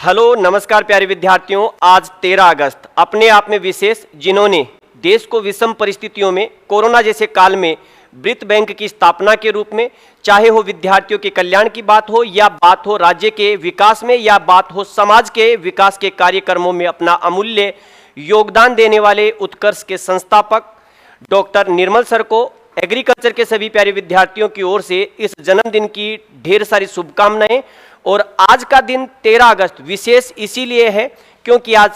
Hello नमस्कार प्यारे विद्यार्थियों। आज 13 अगस्त अपने आप में विशेष, जिन्होंने देश को विषम परिस्थितियों में कोरोना जैसे काल में वृत्त बैंक की स्थापना के रूप में, चाहे हो विद्यार्थियों के कल्याण की बात हो या बात हो राज्य के विकास में या बात हो समाज के विकास के कार्यक्रमों में, अपना अमूल्य योगदान देने वाले उत्कर्ष के संस्थापक डॉक्टर निर्मल सर को एग्रीकल्चर के सभी प्यारे विद्यार्थियों की ओर से इस जन्मदिन की ढेर सारी शुभकामनाएं। और आज का दिन 13 अगस्त विशेष इसीलिए है क्योंकि आज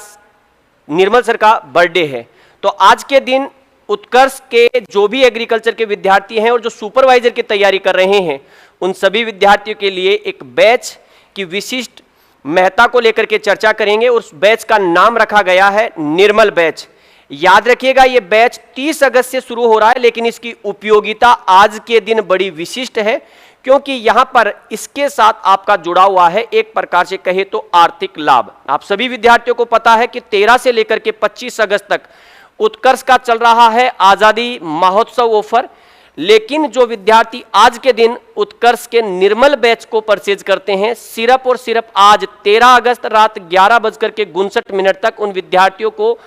निर्मल सर का बर्थडे है। तो आज के दिन उत्कर्ष के जो भी एग्रीकल्चर के विद्यार्थी हैं और जो सुपरवाइजर की तैयारी कर रहे हैं, उन सभी विद्यार्थियों के लिए एक बैच की विशिष्ट महत्ता को लेकर के चर्चा करेंगे। उस बैच का नाम रखा गया है निर्मल बैच। याद रखिएगा, ये बैच 30 अगस्त से शुरू हो रहा है, लेकिन इसकी उपयोगिता आज के दिन बड़ी विशिष्ट है क्योंकि यहां पर इसके साथ आपका जुड़ा हुआ है एक प्रकार से कहे तो आर्थिक लाभ। आप सभी विद्यार्थियों को पता है कि 13 से लेकर के 25 अगस्त तक उत्कर्ष का चल रहा है आजादी महोत्सव ऑफर। लेकिन जो विद्यार्थी आज के दिन उत्कर्ष के निर्मल बैच को परचेज करते हैं, सिर्फ और सिर्फ आज 13 अगस्त रात 11:59 तक उन विद्यार्थियों को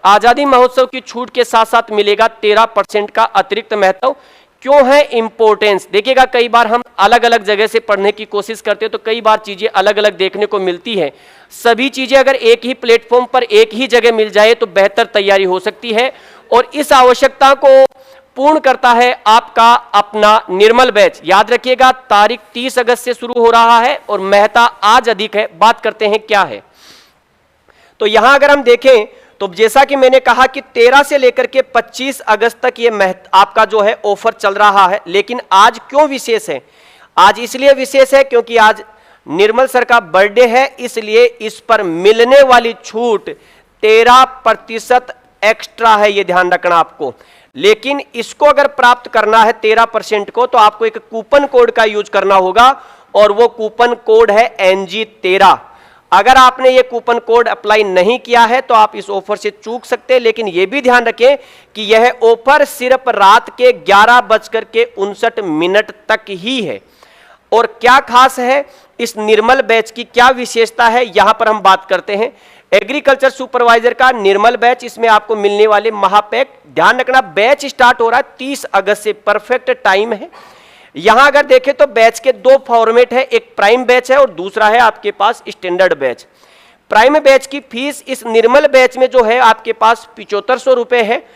आजादी महोत्सव की छूट के साथ साथ मिलेगा 13% का अतिरिक्त महत्व। क्यों है इंपॉर्टेंस? देखिएगा, कई बार हम अलग अलग जगह से पढ़ने की कोशिश करते हैं तो कई बार चीजें अलग अलग देखने को मिलती है। सभी चीजें अगर एक ही प्लेटफॉर्म पर एक ही जगह मिल जाए तो बेहतर तैयारी हो सकती है, और इस आवश्यकता को पूर्ण करता है आपका अपना निर्मल बैच। याद रखिएगा, तारीख 30 अगस्त से शुरू हो रहा है और महत्ता आज अधिक है। बात करते हैं क्या है। तो यहां अगर हम देखें तो जैसा कि मैंने कहा कि 13 से लेकर के 25 अगस्त तक ये आपका जो है ऑफर चल रहा है। लेकिन आज क्यों विशेष है? आज इसलिए विशेष है क्योंकि आज निर्मल सर का बर्थडे है, इसलिए इस पर मिलने वाली छूट 13% एक्स्ट्रा है, ये ध्यान रखना आपको। लेकिन इसको अगर प्राप्त करना है 13% को, तो आपको एक कूपन कोड का यूज करना होगा और वो कूपन कोड है NG13। अगर आपने ये कूपन कोड अप्लाई नहीं किया है तो आप इस ऑफर से चूक सकते हैं। लेकिन यह भी ध्यान रखें कि यह ऑफर सिर्फ रात के 11:59 तक ही है। और क्या खास है इस निर्मल बैच की, क्या विशेषता है, यहां पर हम बात करते हैं। एग्रीकल्चर सुपरवाइजर का निर्मल बैच, इसमें आपको मिलने वाले महापैक। ध्यान रखना, बैच स्टार्ट हो रहा है 30 अगस्त से, परफेक्ट टाइम है। यहां अगर देखें तो बैच के दो फॉर्मेट है, एक प्राइम बैच है और दूसरा है आपके पास स्टैंडर्ड बैच। प्राइम बैच की फीस इस निर्मल बैच में जो है आपके पास 7500 रुपए है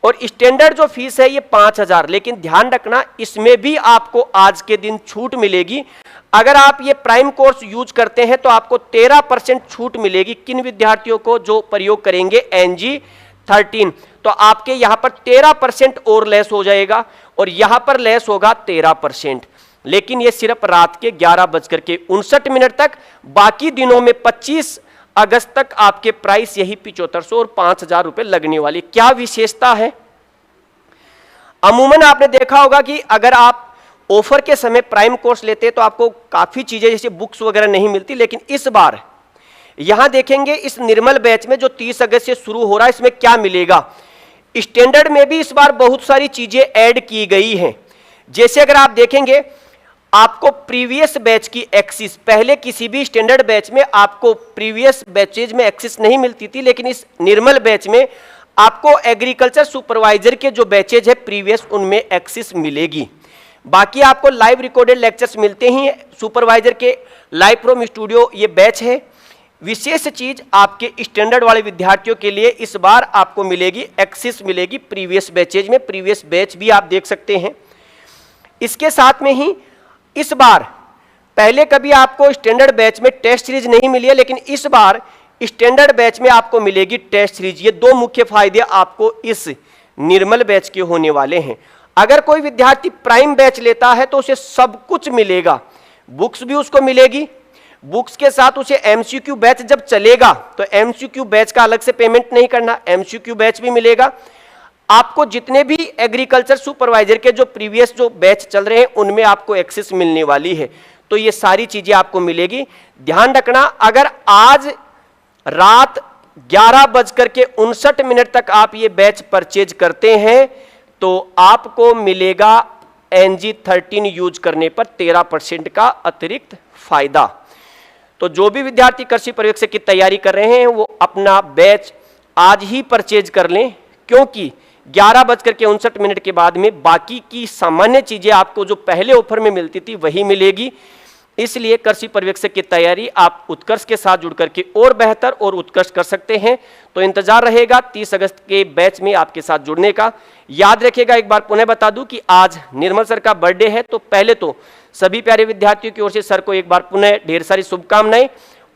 और स्टैंडर्ड जो फीस है ये 5000। लेकिन ध्यान रखना, इसमें भी आपको आज के दिन छूट मिलेगी। अगर आप ये प्राइम कोर्स यूज करते हैं तो आपको 13% छूट मिलेगी। किन विद्यार्थियों को? जो प्रयोग करेंगे NG13। तो आपके यहां पर 13% और लेस हो जाएगा और यहां पर लेस होगा 13%। लेकिन यह सिर्फ रात के 11:59 तक। बाकी दिनों में 25 अगस्त तक आपके प्राइस यही 7500 और 5000 रुपए लगने वाली। क्या विशेषता है? अमूमन आपने देखा होगा कि अगर आप ऑफर के समय प्राइम कोर्स लेते हैं तो आपको काफी चीजें जैसे बुक्स वगैरह नहीं मिलती। लेकिन इस बार यहां देखेंगे इस निर्मल बैच में जो 30 अगस्त से शुरू हो रहा है, इसमें क्या मिलेगा। स्टैंडर्ड में भी इस बार बहुत सारी चीजें ऐड की गई हैं। जैसे अगर आप देखेंगे, आपको प्रीवियस बैच की एक्सेस, पहले किसी भी स्टैंडर्ड बैच में आपको प्रीवियस बैचेज में एक्सेस नहीं मिलती थी, लेकिन इस निर्मल बैच में आपको एग्रीकल्चर सुपरवाइजर के जो बैचेज है प्रीवियस, उनमें एक्सेस मिलेगी। बाकी आपको लाइव रिकॉर्डेड लेक्चर्स मिलते ही हैं सुपरवाइजर के, लाइव फ्रॉम स्टूडियो ये बैच है। विशेष चीज आपके स्टैंडर्ड वाले विद्यार्थियों के लिए इस बार आपको मिलेगी, एक्सेस मिलेगी प्रीवियस बैचेज में। प्रीवियस बैच भी आप देख सकते हैं। इसके साथ में ही इस बार, पहले कभी आपको स्टैंडर्ड बैच में टेस्ट सीरीज नहीं मिली है, लेकिन इस बार स्टैंडर्ड बैच में आपको मिलेगी टेस्ट सीरीज। ये दो मुख्य फायदे आपको इस निर्मल बैच के होने वाले हैं। अगर कोई विद्यार्थी प्राइम बैच लेता है तो उसे सब कुछ मिलेगा, बुक्स भी उसको मिलेगी। बुक्स के साथ उसे MCQ बैच जब चलेगा तो MCQ बैच का अलग से पेमेंट नहीं करना, MCQ बैच भी मिलेगा। आपको जितने भी एग्रीकल्चर सुपरवाइजर के जो प्रीवियस जो बैच चल रहे हैं उनमें आपको एक्सेस मिलने वाली है। तो ये सारी चीजें आपको मिलेगी। ध्यान रखना, अगर आज रात 11:59 तक आप ये बैच परचेज करते हैं तो आपको मिलेगा NG13 यूज करने पर 13% का अतिरिक्त फायदा। तो जो भी विद्यार्थी कृषि पर्यवेक्षक की तैयारी कर रहे हैं वो अपना बैच आज ही परचेज कर लें, क्योंकि 11:59 के बाद में बाकी की सामान्य चीजें आपको जो पहले ऑफर में मिलती थी वही मिलेगी। इसलिए कृषि पर्यवेक्षक की तैयारी आप उत्कर्ष के साथ जुड़ करके और बेहतर और उत्कृष्ट कर सकते हैं। तो इंतजार रहेगा 30 अगस्त के बैच में आपके साथ जुड़ने का। याद रखिएगा, एक बार पुनः बता दूं कि आज निर्मल सर का बर्थडे है, तो पहले तो सभी प्यारे विद्यार्थियों की ओर से सर को एक बार पुनः ढेर सारी शुभकामनाएं।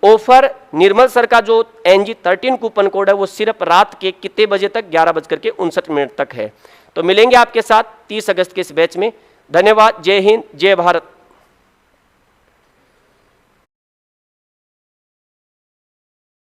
ऑफर निर्मल सर का जो NG13 कूपन कोड है वो सिर्फ रात के कितने बजे तक, 11:59 तक है। तो मिलेंगे आपके साथ 30 अगस्त के इस बैच में। धन्यवाद। जय हिंद, जय भारत।